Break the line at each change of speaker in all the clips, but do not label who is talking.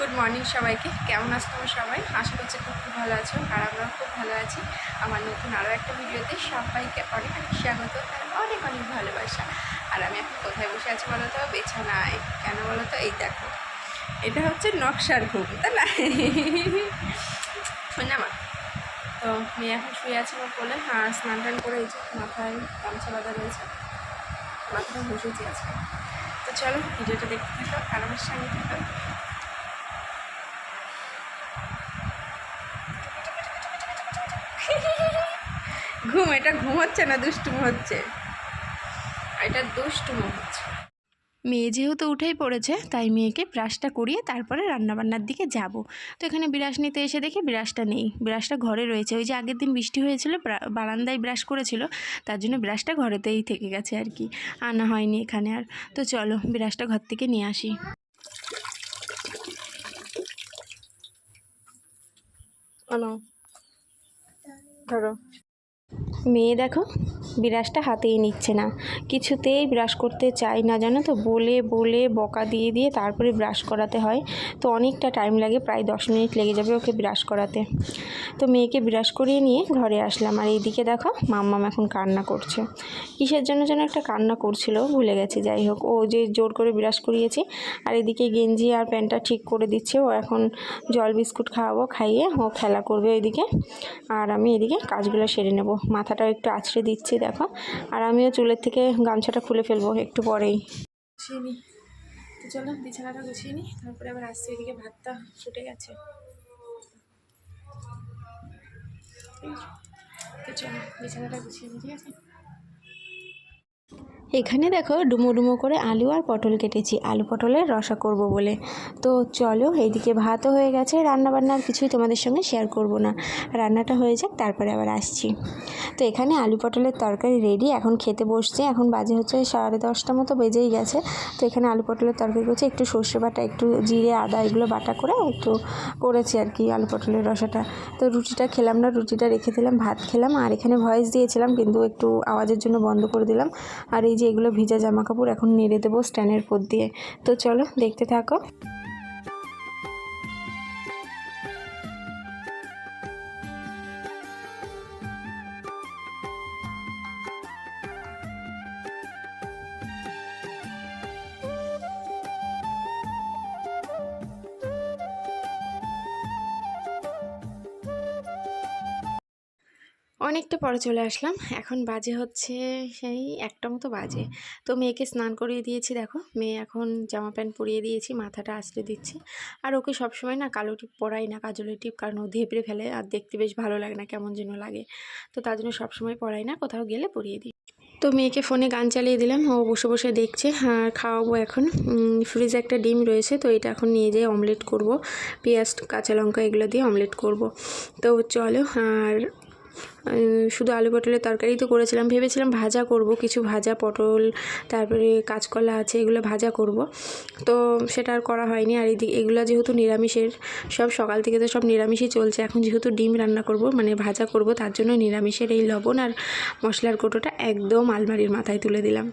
Good morning সবাইকে। কেমন আছো তোমরা সবাই? আশা করছি খুব ভালো আছো, আর আমরাও খুব ভালো আছি। আমার নতুন আরও একটা ভিডিওতে সবাইকে অনেক অনেক স্বাগত, অনেক অনেক ভালোবাসা। আর আমি এখন কোথায় বসে আছি বলো তো? বিছানায়। কেন বলো তো? এই দেখো, এটা হচ্ছে নকশার ঘুম, তাই না? শোন না মা। তো মেয়ে এখন শুয়ে আছে আমার কোলে। স্নান টান করে এই যে মাথায় গামছা বাঁধা রয়েছে, মাথাটা বসেছি আজকে। তো চলো ভিডিওটা দেখতে থাকো আর আমার সঙ্গে থাকো। ঘুম, এটা ঘুম হচ্ছে না, দুষ্টুমো হচ্ছে। এটা দুষ্টুমো হচ্ছে। মেয়ে যেহেতু উঠেই পড়েছে, তাই মেয়েকে ব্রাশটা করিয়ে তারপরে রান্নাবান্নার দিকে যাব। তো এখানে ব্রাশ নিতে এসে দেখি ব্রাশটা নেই, ব্রাশটা ঘরে রয়েছে। ওই যে আগের দিন বৃষ্টি হয়েছিল, বারান্দায় ব্রাশ করেছিল, তার জন্য ব্রাশটা ঘরেতেই থেকে গেছে আর কি, আনা হয়নি এখানে আর। তো চলো ব্রাশটা ঘর থেকে নিয়ে আসি। ধরো, মেয়ে দেখো ব্রাশটা হাতেই নিচ্ছে না, কিছুতেই ব্রাশ করতে চাই না, জানো তো। বলে বলে বকা দিয়ে দিয়ে তারপরে ব্রাশ করাতে হয়। তো অনেকটা টাইম লাগে, প্রায় 10 মিনিট লেগে যাবে ওকে ব্রাশ করাতে। তো মেয়েকে ব্রাশ করিয়ে নিয়ে ঘরে আসলাম। আর এইদিকে দেখো মাম্মাম এখন কান্না করছে। কিসের জন্য যেন একটা কান্না করছিল, ভুলে গেছি। যাই হোক, ও যে জোর করে ব্রাশ করিয়েছি। আর এদিকে গেঞ্জি আর প্যান্টটা ঠিক করে দিচ্ছে। ও এখন জল বিস্কুট খাওয়াবো, খাইয়ে ও খেলা করবে ওইদিকে। আর আমি এদিকে কাজগুলো সেরে নেব। মাথাটাও একটু আছড়ে দিচ্ছি দেখো। আর আমিও চুলের থেকে গামছাটা খুলে ফেলবো একটু পরেই। গুছিয়ে নিই। তো চলো বিছানাটা গুছিয়ে নিই, তারপরে আবার আসছি। এদিকে ভাতটা ফুটে গেছে। তো চলো বিছানাটা গুছিয়ে নিই, ঠিক আছে। এখানে দেখো ডুমো ডুমো করে আলু আর পটল কেটেছি, আলু পটলের রসা করব বলে। তো চলো এইদিকে ভাতও হয়ে গেছে, রান্নাবান্নার কিছুই তোমাদের সঙ্গে শেয়ার করব না, রান্নাটা হয়ে যাক তারপরে আবার আসছি। তো এখানে আলু পটলের তরকারি রেডি, এখন খেতে বসছে। এখন বাজে হচ্ছে 10:30 মতো বেজেই গেছে। তো এখানে আলু পটলের তরকারি করছি, একটু সর্ষে বাটা, একটু জিরে আদা এগুলো বাটা করে একটু করেছি আর কি আলু পটলের রসাটা। তো রুটিটা খেলাম না, রুটিটা রেখে দিলাম, ভাত খেলাম। আর এখানে ভয়েস দিয়েছিলাম কিন্তু একটু আওয়াজের জন্য বন্ধ করে দিলাম। আর এই যে এগুলো ভিজা জামা কাপড় এখন নেড়ে দেবো স্ট্যান্ডের উপর দিয়ে। তো চলো দেখতে থাকো। অনেকটা পরে চলে আসলাম, এখন বাজে হচ্ছে সেই 1টা মতো বাজে। তো মেয়েকে স্নান করিয়ে দিয়েছি, দেখো মেয়ে এখন জামা প্যান্ট পরিয়ে দিয়েছি, মাথাটা আঁচড়ে দিচ্ছি। আর ওকে সবসময় না কালো টিপ পরাই না, কাজলের টিপ, কারণ ও ধেপড়ে ফেলে আর দেখতে বেশ ভালো লাগে না, কেমন যেন লাগে। তো তার জন্য সবসময় পরাই না, কোথাও গেলে পরিয়ে দিই। তো মেয়েকে ফোনে গান চালিয়ে দিলাম, ও বসে বসে দেখছে। আর খাওয়াবো এখন। ফ্রিজে একটা ডিম রয়েছে, তো এটা এখন নিয়ে যেয়ে অমলেট করব, পেঁয়াজ কাঁচা লঙ্কা এগুলো দিয়ে অমলেট করব। তো চলো। আর শুধু আলু পটলের তরকারি তো করেছিলাম, ভেবেছিলাম ভাজা করব, কিছু ভাজা পটল, তারপরে কাঁচকলা আছে, এগুলো ভাজা করব। তো সেটা আর করা হয়নি। আর এগুলো যেহেতু নিরামিষের, সব সকাল থেকে তো সব নিরামিষই চলছে। এখন যেহেতু ডিম রান্না করব, মানে ভাজা করব, তার জন্য নিরামিষের এই লবণ আর মশলার কৌটোটা একদম আলমারির মাথায় তুলে দিলাম।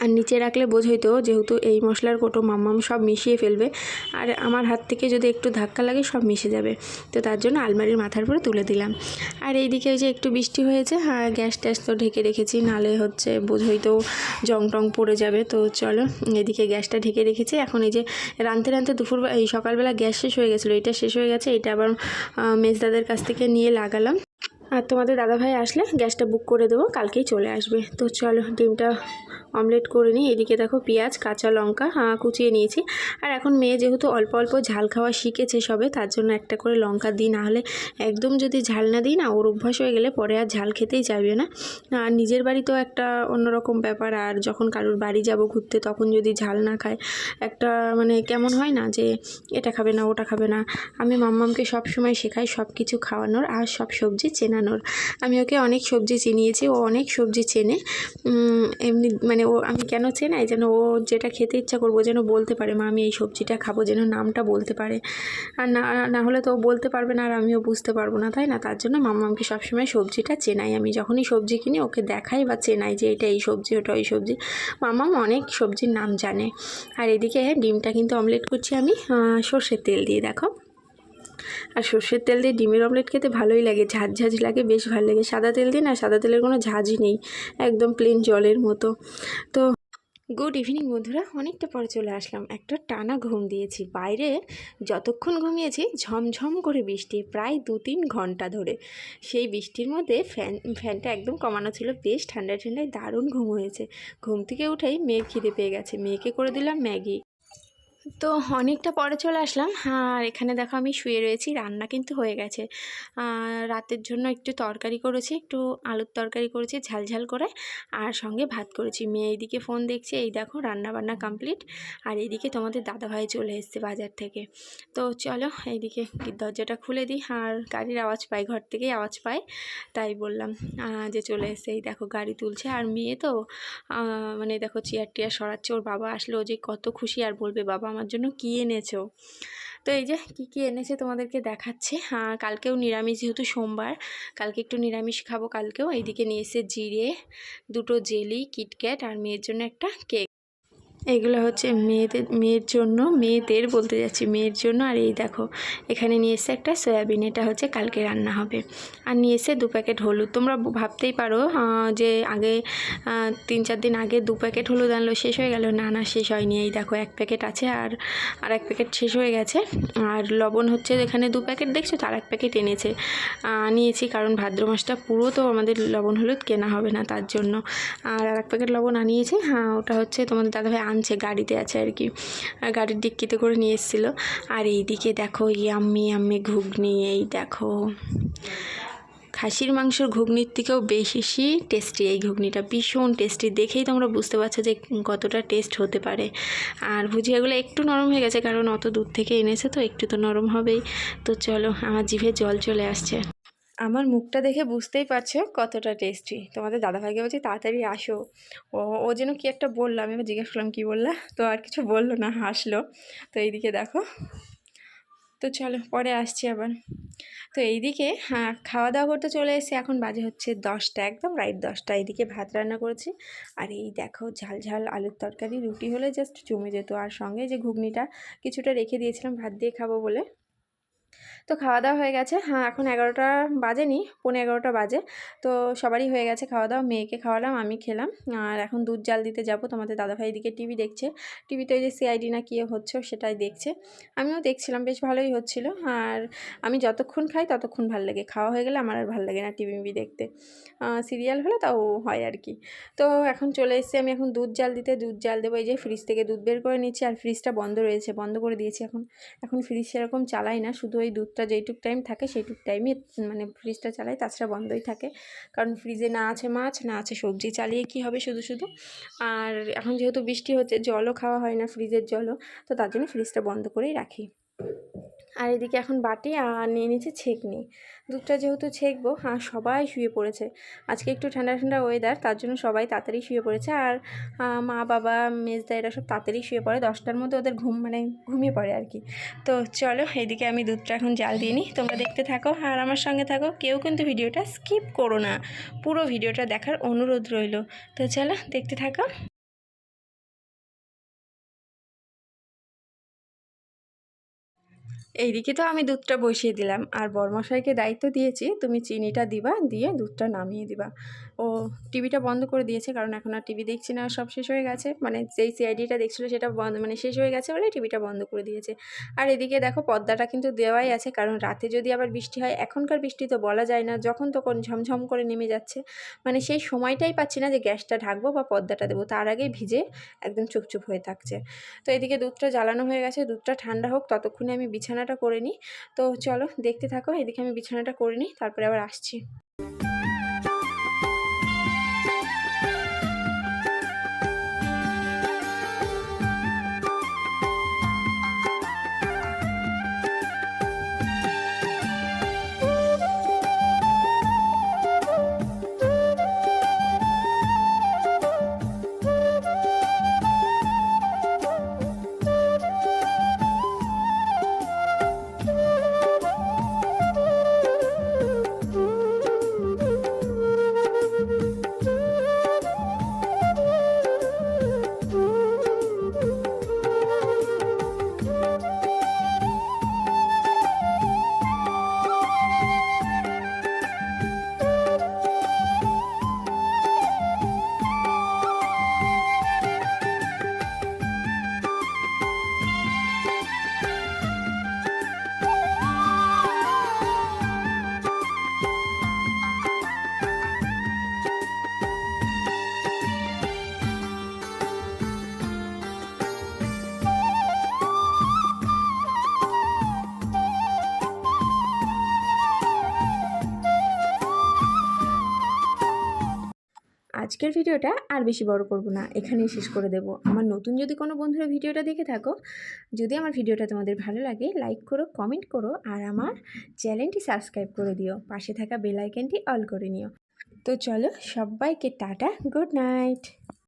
আর নিচে রাখলে বোঝই তো, যেহেতু এই মশলার কৌটো মাম্মাম সব মিশিয়ে ফেলবে, আর আমার হাত থেকে যদি একটু ধাক্কা লাগে সব মিশে যাবে। তো তার জন্য আলমারির মাথার উপরে তুলে দিলাম। আর এইদিকে ওই যে একটু বৃষ্টি হয়েছে, গ্যাস ট্যাস তো ঢেকে রেখেছি, নালে হচ্ছে বোঝই তো জং টং পড়ে যাবে। তো চলো এদিকে গ্যাসটা ঢেকে রেখেছি। এখন এই যে রাঁধতে রাঁধতে এই সকালবেলা গ্যাস শেষ হয়ে গেছিলো, এটা শেষ হয়ে গেছে, এটা আবার মেজদাদের কাছ থেকে নিয়ে লাগালাম। আর তোমাদের দাদাভাই আসলে গ্যাসটা বুক করে দেবো, কালকেই চলে আসবে। তো চলো ডিমটা অমলেট করে নিই। এদিকে দেখো পেঁয়াজ কাঁচা লঙ্কা কুচিয়ে নিয়েছি। আর এখন মেয়ে যেহেতু অল্প অল্প ঝাল খাওয়া শিখেছে সবে, তার জন্য একটা করে লঙ্কা দিই, না হলে একদম যদি ঝাল না দিই না, ওর অভ্যাস হয়ে গেলে পরে আর ঝাল খেতেই চাইবে না। আর নিজের বাড়িতেও একটা অন্যরকম ব্যাপার, আর যখন কারোর বাড়ি যাব ঘুরতে তখন যদি ঝাল না খায়, একটা মানে কেমন হয় না, যে এটা খাবে না ওটা খাবে না। আমি মাম্মামকে সব সময় শেখাই সব কিছু খাওয়ানোর, আর সব সবজি চেনা বানানোর। আমি ওকে অনেক সবজি চিনিয়েছি, ও অনেক সবজি চেনে। এমনি মানে ও আমি কেন চেনাই, যেন ও যেটা খেতে ইচ্ছা করবো যেন বলতে পারে মা আমি এই সবজিটা খাবো, যেন নামটা বলতে পারে। আর না হলে তো ও বলতে পারবে না আর আমিও বুঝতে পারবো না, তাই না? তার জন্য মাম্মামকে সবসময় সবজিটা চেনাই। আমি যখনই সবজি কিনি ওকে দেখাই বা চেনাই যে এটা এই সবজি ওটা ওই সবজি। মাম্মাম অনেক সবজির নাম জানে। আর এদিকে ডিমটা কিন্তু অমলেট করছি আমি সর্ষের তেল দিয়ে, দেখো। আর সর্ষের তেল দিয়ে ডিমের অমলেট খেতে ভালোই লাগে, ঝাঁঝ লাগে, বেশ ভালো লাগে। সাদা তেল দিয়ে না, সাদা তেলের কোনো ঝাঁঝই নেই, একদম প্লেন জলের মতো। তো গুড ইভিনিং বন্ধুরা, অনেকটা পরে চলে আসলাম। একটা টানা ঘুম দিয়েছি, বাইরে যতক্ষণ ঘুমিয়েছি ঝমঝম করে বৃষ্টি, প্রায় 2-3 ঘন্টা ধরে। সেই বৃষ্টির মধ্যে ফ্যানটা একদম কমানো ছিল, বেশ ঠান্ডায় দারুণ ঘুম হয়েছে। ঘুম থেকে উঠেই মেয়ের খিদে পেয়ে গেছে, মেয়েকে করে দিলাম ম্যাগি। তো অনেকটা পরে চলে আসলাম। আর এখানে দেখো আমি শুয়ে রয়েছি, রান্না কিন্তু হয়ে গেছে। রাতের জন্য একটু তরকারি করেছি, একটু আলুর তরকারি করেছি ঝাল করে, আর সঙ্গে ভাত করেছি। মেয়ে এইদিকে ফোন দেখছে, এই দেখো রান্না বান্না কমপ্লিট। আর এইদিকে তোমাদের দাদাভাই চলে এসছে বাজার থেকে। তো চলো এইদিকে দরজাটা খুলে দিই, আর গাড়ির আওয়াজ পাই, ঘর থেকেই আওয়াজ পাই, তাই বললাম যে চলে এসছে। এই দেখো গাড়ি তুলছে, আর মেয়ে তো মানে দেখো চেয়ার টিয়ার সরাচ্ছে। ওর বাবা আসলে ও যে কত খুশি, আর বলবে বাবা আমার জন্য কী এনেছো। তো এই যে কী এনেছে তোমাদেরকে দেখাচ্ছে। কালকেও নিরামিষ, যেহেতু সোমবার কালকে একটু নিরামিষ খাবো কালকেও। এইদিকে নিয়ে এসে জিরে, 2টো জেলি, কিটক্যাট, আর মেয়ের জন্য একটা কেক। এগুলো হচ্ছে মেয়েদের বলতে যাচ্ছি, মেয়ের জন্য। আর এই দেখো এখানে নিয়ে এসে একটা সয়াবিন, এটা হচ্ছে কালকে রান্না হবে। আর নিয়ে এসে 2 প্যাকেট হলুদ। তোমরা ভাবতেই পারো যে আগে 3-4 দিন আগে 2 প্যাকেট হলুদ আনলো, শেষ হয়ে গেল। না শেষ হয়নি, এই দেখো 1 প্যাকেট আছে, আর 1 প্যাকেট শেষ হয়ে গেছে। আর লবণ হচ্ছে এখানে 2 প্যাকেট দেখছো, তার 1 প্যাকেট নিয়েছি, কারণ ভাদ্র মাসটা পুরো তো আমাদের লবণ হলুদ কেনা হবে না, তার জন্য। আর 1 প্যাকেট লবণ আনিয়েছি। ওটা হচ্ছে তোমাদের দাদাভাই আনছে, গাড়িতে আছে আর কি, গাড়ির ডিক্কিতে করে নিয়ে এসেছিলো। আর এইদিকে দেখো ইয়াম্মি ঘুগনি, এই দেখো খাসির মাংসর ঘুগনির থেকেও বেশি টেস্টি এই ঘুগনিটা, ভীষণ টেস্টি। দেখেই তোমরা বুঝতে পারছো যে কতটা টেস্ট হতে পারে। আর ভুজিয়াগুলো একটু নরম হয়ে গেছে, কারণ অত দূর থেকে এনেছে তো একটু তো নরম হবেই। তো চলো, আমার জিভে জল চলে আসছে। আমার মুখটা দেখে বুঝতেই পারছো কতটা টেস্টি। তোমাদের দাদাভাইকে বলছি তাড়াতাড়ি আসো। ও যেন কি একটা বললো, আমি আবার জিজ্ঞেস করলাম কী বললা, তো আর কিছু বললো না, হাসলো। তো এইদিকে দেখো, তো চলো পরে আসছি আবার। তো এইদিকে খাওয়া দাওয়া করতে চলে এসেছি, এখন বাজে হচ্ছে 10টা, একদম রাইট 10টা। এইদিকে ভাত রান্না করেছি, আর এই দেখো ঝাল আলুর তরকারি, রুটি হলে জাস্ট জমে যেত। আর সঙ্গে যে ঘুগনিটা কিছুটা রেখে দিয়েছিলাম ভাত দিয়ে খাবো বলে। তো খাওয়া দাওয়া হয়ে গেছে, এখন 11টা বাজেনি, 11:15 বাজে। তো সবারই হয়ে গেছে খাওয়া দাওয়া, মেয়েকে খাওয়ালাম, আমি খেলাম। আর এখন দুধ জাল দিতে যাব। তোমাদের দাদাভাই এদিকে টিভি দেখছে, টিভিতে ওই যে সিআইডি না কী হচ্ছে সেটাই দেখছে। আমিও দেখছিলাম, বেশ ভালোই হচ্ছিল। আর আমি যতক্ষণ খাই ততক্ষণ ভালো লাগে, খাওয়া হয়ে গেলে আমার আর ভালো লাগে না টিভি মিভি দেখতে। সিরিয়াল হলে তাও হয় আর কি। তো এখন চলে এসেছি আমি, এখন দুধ জাল দেবো। এই যে ফ্রিজ থেকে দুধ বের করে নিচ্ছি, আর ফ্রিজটা বন্ধ রয়েছে, বন্ধ করে দিয়েছি। এখন ফ্রিজ সেরকম চালাই না, শুধু ওই দুধটা যেইটুক টাইম থাকে সেইটুক টাইমই মানে ফ্রিজটা চালাই, তাছাড়া বন্ধই থাকে। কারণ ফ্রিজে না আছে মাছ, না আছে সবজি, চালিয়ে কি হবে শুধু। আর এখন যেহেতু বৃষ্টি হচ্ছে, জলও খাওয়া হয় না, ফ্রিজের জলও, তো তার জন্য ফ্রিজটা বন্ধ করেই রাখি। আর এদিকে এখন বাটি আর নিয়ে নিচ্ছে ছেঁকনি। দুধটা যেহেতু ছেঁকবো, সবাই শুয়ে পড়েছে। আজকে একটু ঠান্ডা ওয়েদার, তার জন্য সবাই তাড়াতাড়ি শুয়ে পড়েছে। আর মা বাবা মেজদা এরা সব তাড়াতাড়ি শুয়ে পড়ে, 10টার মধ্যে ওদের ঘুমিয়ে পড়ে আর কি। তো চলো এইদিকে আমি দুধটা এখন জাল দিয়ে নিই, তোমরা দেখতে থাকো আর আমার সঙ্গে থাকো, কেউ কিন্তু ভিডিওটা স্কিপ করো না, পুরো ভিডিওটা দেখার অনুরোধ রইল। তো চলো দেখতে থাকো। এইদিকে তো আমি দুধটা বসিয়ে দিলাম, আর বরমশাইকে দায়িত্ব দিয়েছি তুমি চিনিটা দিবা, দিয়ে দুধটা নামিয়ে দিবা। ও টিভিটা বন্ধ করে দিয়েছে, কারণ এখন আর টিভি দেখছি না, সব শেষ হয়ে গেছে। মানে যেই সিআইডিটা দেখছিলো সেটা বন্ধ, মানে শেষ হয়ে গেছে বলে টিভিটা বন্ধ করে দিয়েছে। আর এদিকে দেখো পর্দাটা কিন্তু দেওয়াই আছে, কারণ রাতে যদি আবার বৃষ্টি হয়, এখনকার বৃষ্টি তো বলা যায় না, যখন তখন ঝমঝম করে নেমে যাচ্ছে। মানে সেই সময়টাই পাচ্ছি না যে গ্যাসটা ঢাকবো বা পর্দাটা দেবো, তার আগেই ভিজে একদম চুপচুপ হয়ে থাকছে। তো এদিকে দুধটা জ্বালানো হয়ে গেছে, দুধটা ঠান্ডা হোক, ততক্ষণে আমি বিছানাটা করে নিই। তো চলো দেখতে থাকো, এদিকে আমি বিছানাটা করে নিই, তারপরে আবার আসছি। আজকের ভিডিওটা আর বেশি বড় করব না, এখানেই শেষ করে দেব। আমার নতুন যদি কোনো বন্ধুরা ভিডিওটা দেখে থাকো, যদি আমার ভিডিওটা তোমাদের ভালো লাগে লাইক করো, কমেন্ট করো, আর আমার চ্যানেলটি সাবস্ক্রাইব করে দিও, পাশে থাকা বেল আইকনটি অল করে নিও। তো চলো, সবাইকে টাটা, গুড নাইট।